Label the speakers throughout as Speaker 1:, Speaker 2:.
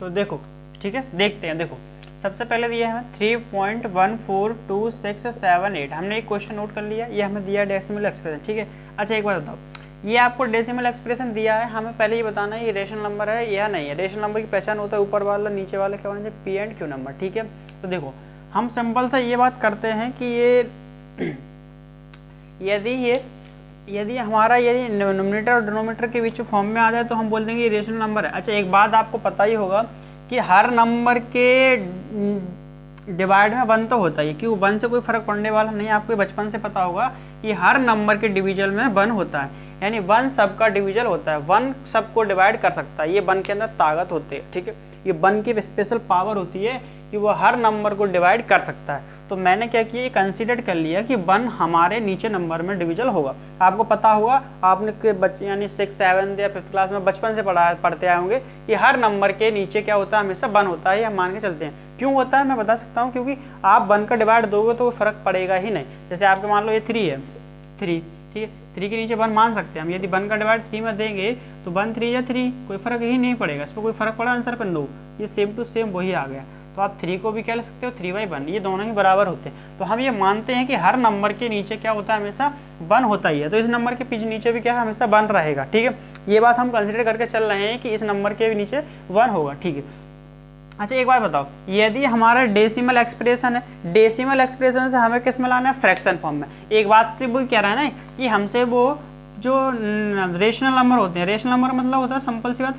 Speaker 1: तो देखो ठीक है, देखते हैं। देखो सबसे पहले दिया है 3.14267 हमने एक क्वेश्चन नोट कर लिया, ये हमें दिया डेसिमल एक्सप्रेशन, ठीक है। अच्छा एक बात बताओ, ये आपको डेसिमल एक्सप्रेशन दिया है, हमें पहले ये बताना है ये रेशनल नंबर है या नहीं है। रेशनल नंबर की पहचान होता है ऊपर वाला नीचे वाला क्या होना चाहिए, पी एंड क्यू नंबर, ठीक है। तो देखो हम सिंपल सा ये बात करते हैं कि ये यदि हमारा यदि नोमिनेटर और डिनोमिनेटर के बीच फॉर्म में आ जाए तो हम बोल देंगे ये रेशनल नंबर है। अच्छा एक बात आपको पता ही होगा कि हर नंबर के डिवाइड में 1 तो होता ही है, क्यों 1 से कोई फर्क पड़ने वाला नहीं। आपको बचपन से पता होगा कि हर नंबर के डिवीजन में 1 होता है, यानी 1 सबका डिवीजन होता है, 1 सबको डिवाइड कर सकता है। ये 1 के अंदर ताकत होती है, ठीक है। ये 1 की स्पेशल पावर होती है कि वो हर नंबर को डिवाइड कर सकता है। तो मैंने क्या किया, कंसीडर कर लिया कि 1 हमारे नीचे नंबर में डिविजन होगा। आपको पता होगा, आपने के बच्चे यानी 6, 7 या 5th क्लास में बचपन से पढ़ते आए होंगे कि हर नंबर के नीचे क्या होता है, हमेशा 1 होता है। या मान के चलते हैं क्यों होता है, मैं बता सकता हूँ, क्योंकि आप 1 का डिवाइड दोगे तो कोई फर्क पड़ेगा ही नहीं। जैसे आपके मान लो ये 3 है, 3 ठीक है, 3 के नीचे 1 मान सकते हैं हम। यदि 1 का डिवाइड 3 में देंगे तो 1 3 या 3, कोई फर्क ही नहीं पड़ेगा। इस पर कोई फर्क पड़ा आंसर पर, नो, ये सेम टू सेम वही आ गया। तो आप 3 को भी क्या ले सकते हो 3/1, ये दोनों ही बराबर होते हैं। तो हम ये मानते हैं कि हर नंबर के नीचे क्या होता है, हमेशा 1 होता ही है। तो इस नंबर के पीछे नीचे भी क्या है, हमेशा 1 रहेगा, ठीक है। ये बात हम कंसीडर करके चल रहे हैं कि इस नंबर के भी नीचे 1 होगा, ठीक है। अच्छा एक बात बताओ, यदि हमारा डेसिमल एक्सप्रेशन है, डेसिमल एक्सप्रेशन से हमें किस में लाना है, फ्रैक्शन फॉर्म में। एक बात वो कह रहा है ना कि हमसे वो जो रेशनल नंबर होते हैं, रेशनल नंबर मतलब होता है सिंपल सी बात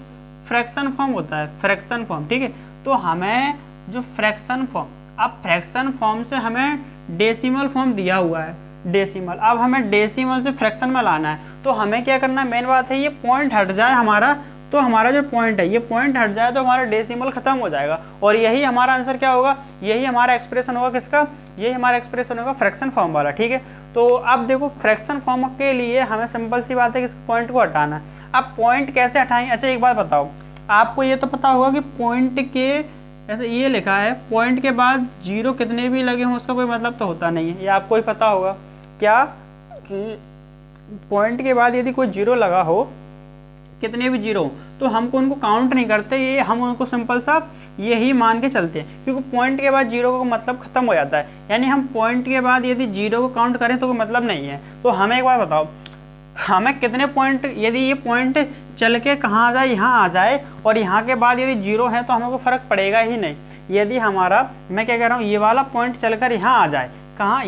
Speaker 1: फ्रैक्शन फॉर्म होता है, फ्रैक्शन फॉर्म, ठीक है। तो हमें जो फ्रैक्शन फॉर्म, अब फ्रैक्शन फॉर्म से हमें डेसिमल फॉर्म दिया हुआ है, डेसिमल, अब हमें डेसिमल से फ्रैक्शन में लाना है। तो हमें क्या करना है, मेन बात है ये पॉइंट हट जाए हमारा, तो हमारा जो पॉइंट है ये पॉइंट हट जाए तो हमारा डेसिमल खत्म हो जाएगा, और यही हमारा आंसर क्या होगा, यही हमारा एक्सप्रेशन होगा किसका, यही हमारा एक्सप्रेशन होगा फ्रैक्शन फॉर्म वाला, ठीक है। तो अब देखो फ्रैक्शन फॉर्म के लिए हमें सिंपल सी बात है कि इस पॉइंट को हटाना है। अब पॉइंट कैसे हटाएंगे, अच्छा एक बात बताओ, आपको ये तो पता होगा कि पॉइंट के ऐसे ये लिखा है, पॉइंट के बाद 0 कितने भी लगे हों उसका कोई मतलब तो होता नहीं है, ये आपको ही पता होगा क्या, कि पॉइंट के बाद यदि कोई 0 लगा हो, कितने भी 0 तो हमको उनको काउंट नहीं करते, ये हम उनको सिंपल सा यही मान के चलते हैं, क्योंकि पॉइंट के बाद 0 का मतलब खत्म हो जाता है। यानी हम पॉइंट के बाद यदि 0 को काउंट करें तो कोई मतलब नहीं है। तो हमें एक बार बताओ, हमें कितने पॉइंट, यदि ये पॉइंट चल के कहाँ आ जाए, यहाँ आ जाए, और यहाँ के बाद यदि 0 है तो हमें को फर्क पड़ेगा ही नहीं। यदि हमारा, मैं क्या कह रहा हूँ, ये वाला पॉइंट चलकर यहाँ आ जाए, कहाँ,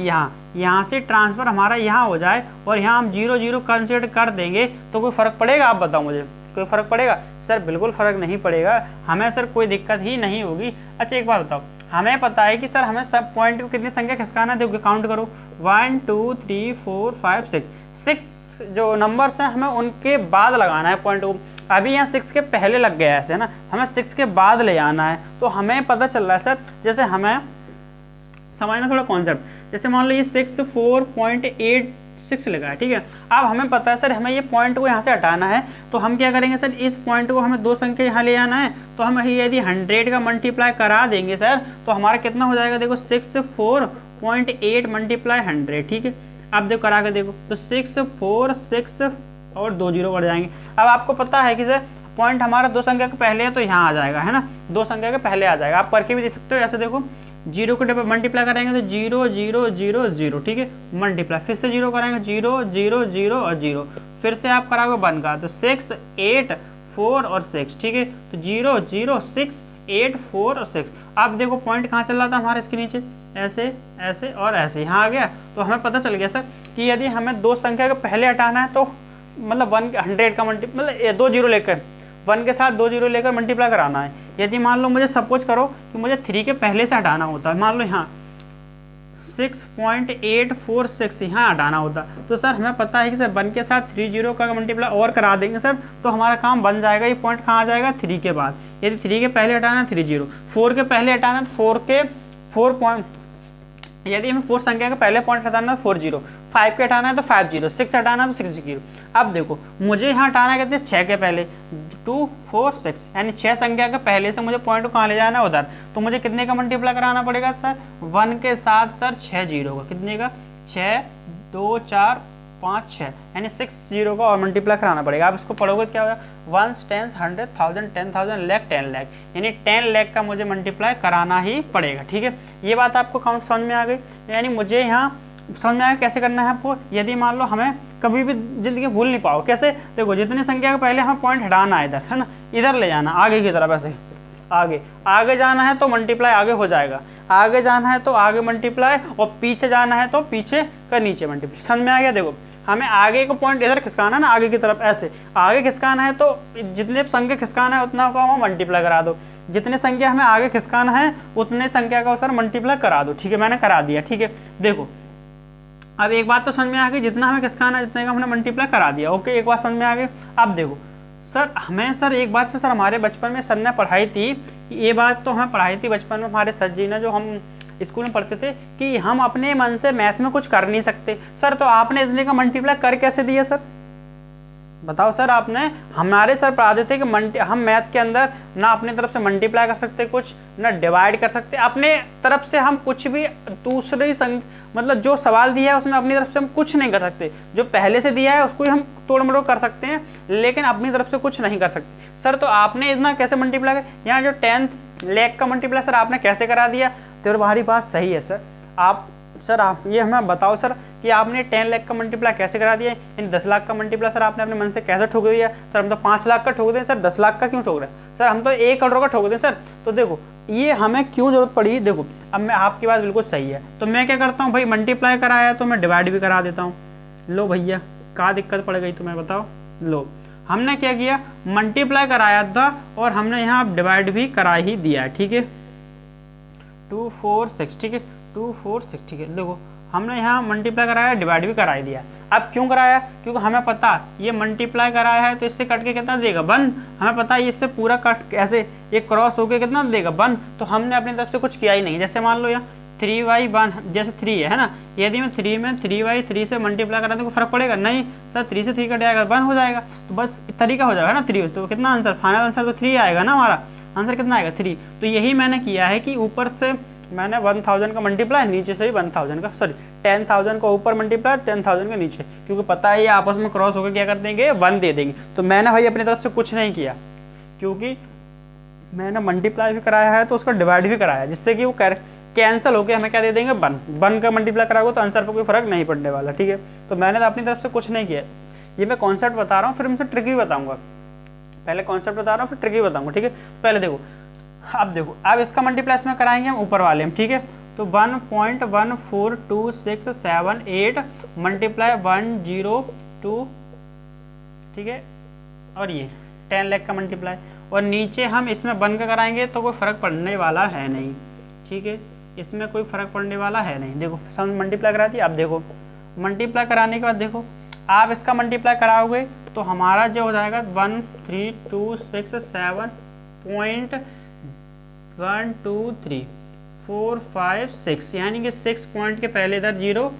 Speaker 1: यहाँ से ट्रांसफ़र हमारा यहाँ हो जाए और यहाँ हम 0 0 कंसिडर कर देंगे तो कोई फ़र्क पड़ेगा, आप बताओ मुझे, कोई फ़र्क पड़ेगा? सर बिल्कुल फ़र्क नहीं पड़ेगा, हमें सर कोई दिक्कत ही नहीं होगी। अच्छा एक बात बताओ, हमें पता है कि सर हमें सब पॉइंट को कितनी संख्या खिसकाना है, देखो काउंट करो 1 2 3 4 5 6 जो नंबर्स हैं हमें उनके बाद लगाना है पॉइंट को। अभी यहाँ 6 के पहले लग गया ऐसे ना, हमें 6 के बाद ले आना है। तो हमें पता चल रहा है सर, जैसे हमें समझना थोड़ा कॉन्सेप्ट, जैसे मान लो ये 64.86 लगा है, ठीक है। अब हमें पता है सर हमें ये पॉइंट को यहाँ से हटाना है, तो हम क्या करेंगे सर, इस पॉइंट को हमें 2 संख्या यहाँ ले आना है, तो हम यदि 100 का मल्टीप्लाई करा देंगे सर तो हमारा कितना हो जाएगा, देखो 64.8 मल्टीप्लाई 100, ठीक है। अब देखो करा के देखो तो 6 4 6 और 2 0 बढ़ जाएंगे। अब आपको पता है कि सर पॉइंट हमारा 2 संख्या के पहले है तो यहाँ आ जाएगा, है ना, 2 संख्या के पहले आ जाएगा। आप करके भी देख सकते हो, ऐसे देखो 0 को मल्टीप्लाई करेंगे तो 0 0 0 0, ठीक है, मल्टीप्लाई, फिर से 0 कराएंगे 0 0 0 और 0, फिर से आप कराओगे 1 का तो 6 8 4 और 6, ठीक है। तो 0 0 6 8 4 और 6। अब देखो पॉइंट कहाँ चल रहा था हमारे, इसके नीचे ऐसे ऐसे और ऐसे, यहाँ आ गया। तो हमें पता चल गया सर कि यदि हमें 2 संख्या के पहले हटाना है तो मतलब 100 का मतलब 2 0 लेकर 1 के साथ 2 0 लेकर मल्टीप्लाई कराना है। यदि मान लो मुझे सपोज करो कि मुझे 3 के पहले से हटाना होता है, मान लो यहाँ 6.846 यहाँ हटाना होता, तो सर हमें पता है कि सर 1 के साथ 3 0 का मल्टीप्लाई और करा देंगे सर तो हमारा काम बन जाएगा। ये पॉइंट कहाँ आ जाएगा, 3 के बाद। यदि 3 के पहले हटाना है 3 0, 4 के पहले हटाना है 4 के 4 पॉइंट, यदि हमें 4 संख्या के पहले पॉइंट हटाना है 4 0, 5 के हटाना है तो 5 0, 6 हटाना है तो 6 0। अब देखो मुझे यहाँ हटाना है कितने, 6 के पहले 2 4 6, यानी 6 संख्या के पहले से मुझे पॉइंट को कहाँ ले जाना है, उधर। तो मुझे कितने का मल्टीप्लाई कराना पड़ेगा सर, 1 के साथ सर 6 0 का, कितने का, 6 2 4 5 6 यानी 6 जीरो का और मल्टीप्लाई कराना पड़ेगा। आप इसको पढ़ोगे तो क्या होगा, 1 10 100 1000 10,000 लाख 10 लाख, यानी 10 लाख का मुझे मल्टीप्लाई कराना ही पड़ेगा। ठीक है, ये बात आपको काउंट समझ में आ गई। यानी मुझे यहाँ समझ में आया कैसे करना है आपको। यदि मान लो हमें कभी भी जिंदगी भूल नहीं पाओ, कैसे, देखो जितनी संख्या के पहले हमें पॉइंट हटाना है इधर, है ना, इधर ले जाना आगे की तरफ, ऐसे आगे आगे जाना है तो मल्टीप्लाई आगे हो जाएगा, आगे जाना है तो आगे मल्टीप्लाई, और पीछे जाना है तो पीछे का नीचे मल्टीप्लाई। समझ में आ गया। देखो हमें आगे का पॉइंट इधर खिसकाना है ना, आगे की तरफ ऐसे आगे खिसकाना है, तो जितने संख्या खिसकाना है उतना का मल्टीप्लाई करा दो, जितने संख्या हमें आगे खिसकाना है उतने संख्या का सर मल्टीप्लाई करा दो। ठीक है, मैंने करा दिया। ठीक है, देखो अब एक बात तो समझ में आ गई, जितना हमें खिसकाना है जितने का हमने मल्टीप्लाई करा दिया। ओके, एक बात समझ में आ गई। अब देखो सर हमें सर एक बात सर हमारे बचपन में सर ने पढ़ाई थी, ये बात तो हमें पढ़ाई थी बचपन में हमारे सर जी ने, जो हम स्कूल में पढ़ते थे, कि हम अपने मन से मैथ में कुछ कर नहीं सकते। सर तो आपने इतने का मल्टीप्लाई कर कैसे दिया सर, बताओ सर। आपने, हमारे सर पढ़ाते थे कि हम मैथ के अंदर ना अपनी तरफ से मल्टीप्लाई कर सकते कुछ, ना डिवाइड कर सकते, अपने तरफ से हम कुछ भी दूसरी मतलब जो सवाल दिया है उसमें अपनी तरफ से हम कुछ नहीं कर सकते, जो पहले से दिया है उसको ही हम तोड़ मरोड़ कर सकते हैं, लेकिन अपनी तरफ से कुछ नहीं कर सकते। सर तो आपने इतना कैसे मल्टीप्लाई कर, यहाँ जो 10 लाख का मल्टीप्लाई सर आपने कैसे करा दिया। तो तुम्हारी बात सही है सर। आप ये हमें बताओ सर कि आपने 10 लाख का मल्टीप्लाई कैसे करा दिया, इन 10 लाख का मल्टीप्लाई सर आपने अपने मन से कैसे ठोक दिया। सर हम तो 5 लाख का ठोक दें सर, 10 लाख का क्यों ठोक रहे हैं सर, हम तो 1 करोड़ का ठोक दें सर। तो देखो ये हमें क्यों जरूरत पड़ी। देखो अब मैं, आपकी बात बिल्कुल सही है, तो मैं क्या करता हूँ भाई, मल्टीप्लाई कराया तो मैं डिवाइड भी करा देता हूँ। लो भैया क्या दिक्कत पड़ गई तुम्हें बताओ। लो हमने क्या किया, मल्टीप्लाई कराया था और हमने यहाँ डिवाइड भी करा ही दिया है। ठीक है, 2 4 6, ठीक है 2 4 6, ठीक है। देखो हमने यहाँ मल्टीप्लाई कराया, डिवाइड भी करा दिया। अब क्यों कराया, क्योंकि हमें पता ये मल्टीप्लाई कराया है तो इससे कट के कितना देगा 1, हमें पता है इससे पूरा कट ऐसे ये क्रॉस होके कितना देगा 1, तो हमने अपनी तरफ से कुछ किया ही नहीं। जैसे मान लो यहाँ 3y1 जैसे 3 है ना, यदि मैं 3 में 3y3 से मल्टीप्लाई करा तो कोई फर्क पड़ेगा नहीं सर, 3 से 3 कट जाएगा 1 हो जाएगा, तो बस तरीका हो जाएगा ना 3, तो कितना आंसर, फाइनल आंसर तो 3 आएगा ना, हमारा आंसर कितना आएगा 3। तो यही मैंने किया है कि ऊपर से मैंने 1000 का मल्टीप्लाई, नीचे से भी 1000 का, सॉरी 10,000 का ऊपर मल्टीप्लाई 10,000 का नीचे, क्योंकि पता है ये आपस में क्रॉस होकर क्या कर देंगे 1 दे देंगे। तो मैंने भाई अपनी तरफ से कुछ नहीं किया, क्योंकि मैंने मल्टीप्लाई भी कराया है तो उसका डिवाइड भी कराया, जिससे कि वो कैंसिल होकर हमें क्या दे देंगे 1 का मल्टीप्लाई कराओगे तो आंसर पर कोई फर्क नहीं पड़ने वाला। ठीक है, तो मैंने तो अपनी तरफ से कुछ नहीं किया। ये मैं कॉन्सेप्ट बता रहा हूँ, फिर मुझसे ट्रिक भी बताऊँगा। पहले कॉन्सेप्ट बता रहा हूँ फिर ट्रिक भी बताऊँगा। ठीक है, पहले देखो, अब देखो अब इसका मल्टीप्लाई इसमें कराएंगे हम ऊपर वाले में। ठीक है, तो 1.14267 मल्टीप्लाई 102, ठीक है, और ये 10 लाख का मल्टीप्लाई, और नीचे हम इसमें 1 का कराएंगे तो कोई फ़र्क पड़ने वाला है नहीं। ठीक है, इसमें कोई फ़र्क पड़ने वाला है नहीं। देखो सब मल्टीप्लाई करा दी। अब देखो मल्टीप्लाई कराने के बाद देखो आप इसका मल्टीप्लाई कराओगे तो हमारा जो हो जाएगा 13267.12345 यानी कि 6 पॉइंट के पहले इधर 0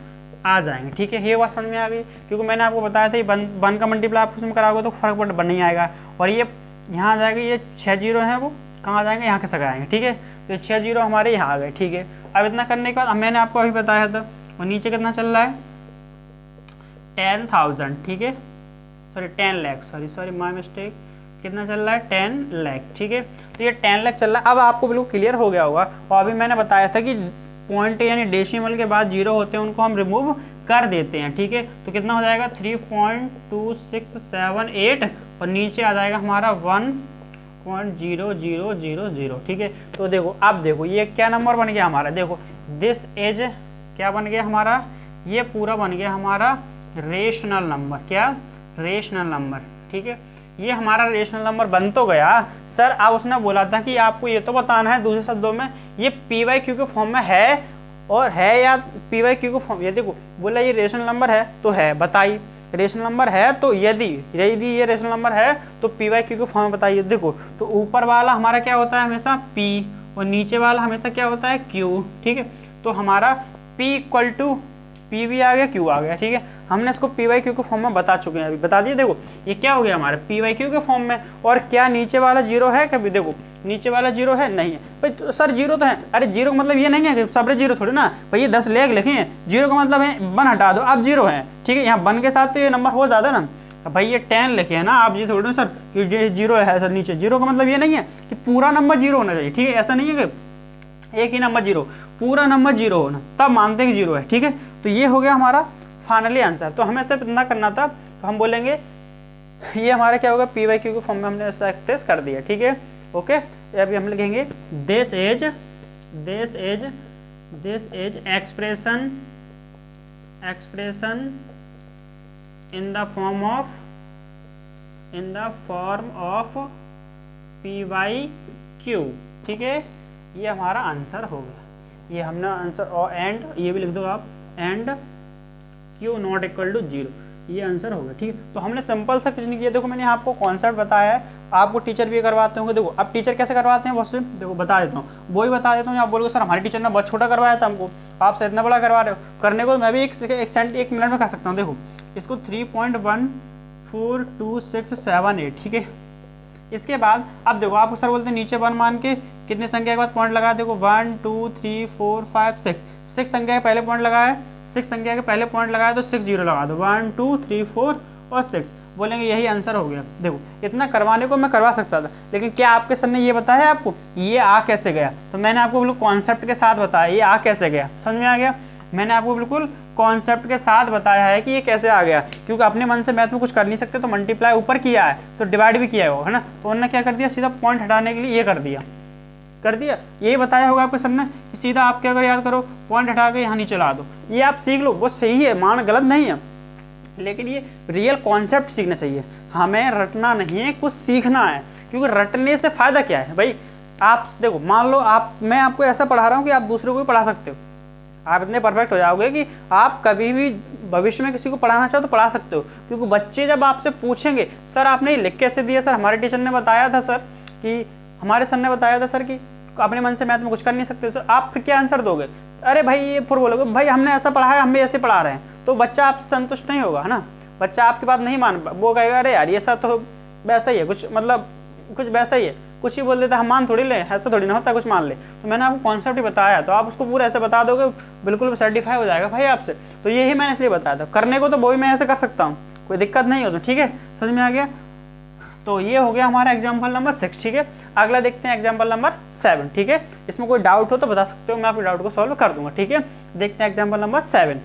Speaker 1: आ जाएंगे। ठीक है, ये बात समझ में आ गई, क्योंकि मैंने आपको बताया था 1 का मल्टीप्लाई आप उसमें कराओगे तो फर्क बन नहीं आएगा, और ये यहाँ आ जाएगा, ये 6 0 हैं वो कहाँ जाएंगे, यहाँ के सक आएंगे। ठीक है, तो 6 0 हमारे यहाँ आ गए। ठीक है, अब इतना करने के बाद मैंने आपको अभी बताया था, और नीचे कितना चल रहा है 10,000, ठीक है, sorry 10 lakh, sorry my mistake, कितना चल रहा है 10 लाख। ठीक है, तो ये 10 लाख चल रहा है। अब आपको बिल्कुल क्लियर हो गया होगा, और अभी मैंने बताया था कि पॉइंट यानी डेसिमल के बाद 0 होते हैं उनको हम रिमूव कर देते हैं। ठीक है, तो कितना हो जाएगा 3.2678, और नीचे आ जाएगा हमारा 1.0000। ठीक है, तो देखो अब देखो ये क्या नंबर बन गया हमारा, देखो दिस इज क्या बन गया हमारा, ये पूरा बन गया हमारा रेशनल नंबर। क्या, रेशनल नंबर। ठीक है, ये हमारा रेशनल नंबर बन तो गया सर। अब उसने बोला था कि आपको ये तो बताना है दूसरे शब्दों में ये PYQ के फॉर्म में है और है या PYQ के फॉर्म, ये देखो बोला ये रेशनल नंबर है तो है, बताइए रेशनल नंबर है तो यदि ये रेशनल नंबर है तो PYQ के फॉर्म में बताइए। देखो तो ऊपर वाला हमारा क्या होता है हमेशा P, और नीचे वाला हमेशा क्या होता है Q। ठीक है, तो हमारा P = P भी आ गया, Q आ गया, ठीक है। हमने इसको P बाई Q के फॉर्म में बता चुके हैं, अभी बता दिए। देखो ये क्या हो गया हमारे P बाई Q के फॉर्म में। और क्या नीचे वाला जीरो है कभी? देखो नीचे वाला जीरो है, नहीं है भाई। तो सर जीरो तो है, अरे जीरो का मतलब ये नहीं है कि सबरे जीरो थोड़ी ना भाई, ये 10 लेग लिखे हैं। जीरो का मतलब है 1 हटा दो, आप जीरो है, ठीक है। यहाँ 1 के साथ तो ये नंबर हो जाता ना। अब भाई ये 10 लिखे हैं ना, आप ये थोड़ी ना सर कि जीरो है सर नीचे। जीरो का मतलब ये नहीं है कि पूरा नंबर जीरो होना चाहिए, ठीक है। ऐसा नहीं है कि एक ही नंबर जीरो, पूरा नंबर जीरो होना, तब मानते हैं कि जीरो है, ठीक है। तो ये हो गया हमारा फाइनली आंसर। तो हमें सिर्फ इतना करना था, तो हम बोलेंगे ये हमारा क्या होगा, P बाई Q के फॉर्म में हमने ऐसा एक्सप्रेस कर दिया, ठीक है। ओके, अभी हम लिखेंगे this is expression in the form of P by Q, ठीक है। ये हमारा आंसर होगा। ये हमने आंसर, और एंड ये भी लिख दो आप, and Q not equal to 0, ये आंसर होगा, ठीक है। तो हमने सिंपल सा कुछ नहीं किया। देखो मैंने आपको कॉन्सेप्ट बताया है, आपको टीचर भी करवाते होंगे। देखो अब टीचर कैसे करवाते हैं बहुत से, देखो बता देता हूँ, वो ही बता देता हूँ। आप बोलोगे सर हमारे टीचर ने बहुत छोटा करवाया था हमको, आपसे इतना बड़ा करवा रहे हो। करने को मैं भी एक मिनट में कर सकता हूँ। देखो इसको 3.142678, ठीक है। इसके बाद अब देखो आपको सर बोलते हैं नीचे 1 मान के कितने संख्या के बाद पॉइंट लगा। देखो 1 2 3 4 5 6 संख्या के पहले पॉइंट लगाया, 6 संख्या के पहले पॉइंट लगाया तो 6 जीरो लगा दो, 1 2 3 4 और 6, बोलेंगे यही आंसर हो गया। देखो इतना करवाने को मैं करवा सकता था, लेकिन क्या आपके सर ने ये बताया आपको ये आ कैसे गया? तो मैंने आपको बिल्कुल कॉन्सेप्ट के साथ बताया ये आ कैसे गया, समझ में आ गया। मैंने आपको बिल्कुल कॉन्सेप्ट के साथ बताया है कि ये कैसे आ गया, क्योंकि अपने मन से मैथ में कुछ कर नहीं सकते, तो मल्टीप्लाई ऊपर किया है तो डिवाइड भी किया है ना। तो उन्होंने क्या कर दिया, सीधा पॉइंट हटाने के लिए ये कर दिया, यही बताया होगा आपके सर ने कि सीधा आप क्या करो, याद करो, पॉइंट हटा के यहाँ नीचे ला दो। ये आप सीख लो, वो सही है, मान गलत नहीं है, लेकिन ये रियल कॉन्सेप्ट सीखना चाहिए। हमें रटना नहीं है, कुछ सीखना है, क्योंकि रटने से फ़ायदा क्या है भाई। आप देखो, मान लो मैं आपको ऐसा पढ़ा रहा हूँ कि आप दूसरों को भी पढ़ा सकते हो। आप इतने परफेक्ट हो जाओगे कि आप कभी भी भविष्य में किसी को पढ़ाना चाहो तो पढ़ा सकते हो। क्योंकि बच्चे जब आपसे पूछेंगे सर आपने लिख कैसे दिया, सर हमारे टीचर ने बताया था सर कि अपने मन से मैथ में कुछ कर नहीं सकते सर, आप फिर क्या आंसर दोगे? अरे भाई ये फिर बोलोगे भाई हमने ऐसा पढ़ा है, हम भी ऐसे पढ़ा रहे हैं, तो बच्चा आपसे संतुष्ट नहीं होगा, है ना। बच्चा आपकी बात नहीं मान, वो कहेगा अरे यार ये सब तो वैसा ही है, कुछ वैसा ही है, कुछ ही बोल देता, हम मान थोड़ी ले, ऐसा थोड़ी ना होता है, कुछ मान ले। तो मैंने आपको कॉन्सेप्ट ही बताया, तो आप उसको पूरा ऐसे बता दोगे, बिल्कुल सर्टिफाई हो जाएगा भाई आपसे। तो यही मैंने इसलिए बताया था, करने को तो वो भी मैं ऐसे कर सकता हूँ, कोई दिक्कत नहीं है उसमें, ठीक है, समझ में आ गया। तो ये हो गया हमारा एग्जाम्पल नंबर 6, ठीक है। अगला देखते हैं एग्जाम्पल नंबर 7, ठीक है। इसमें कोई डाउट हो तो बता सकते हो, मैं आपके डाउट को सॉल्व कर दूंगा, ठीक है। देखते हैं एग्जाम्पल नंबर 7।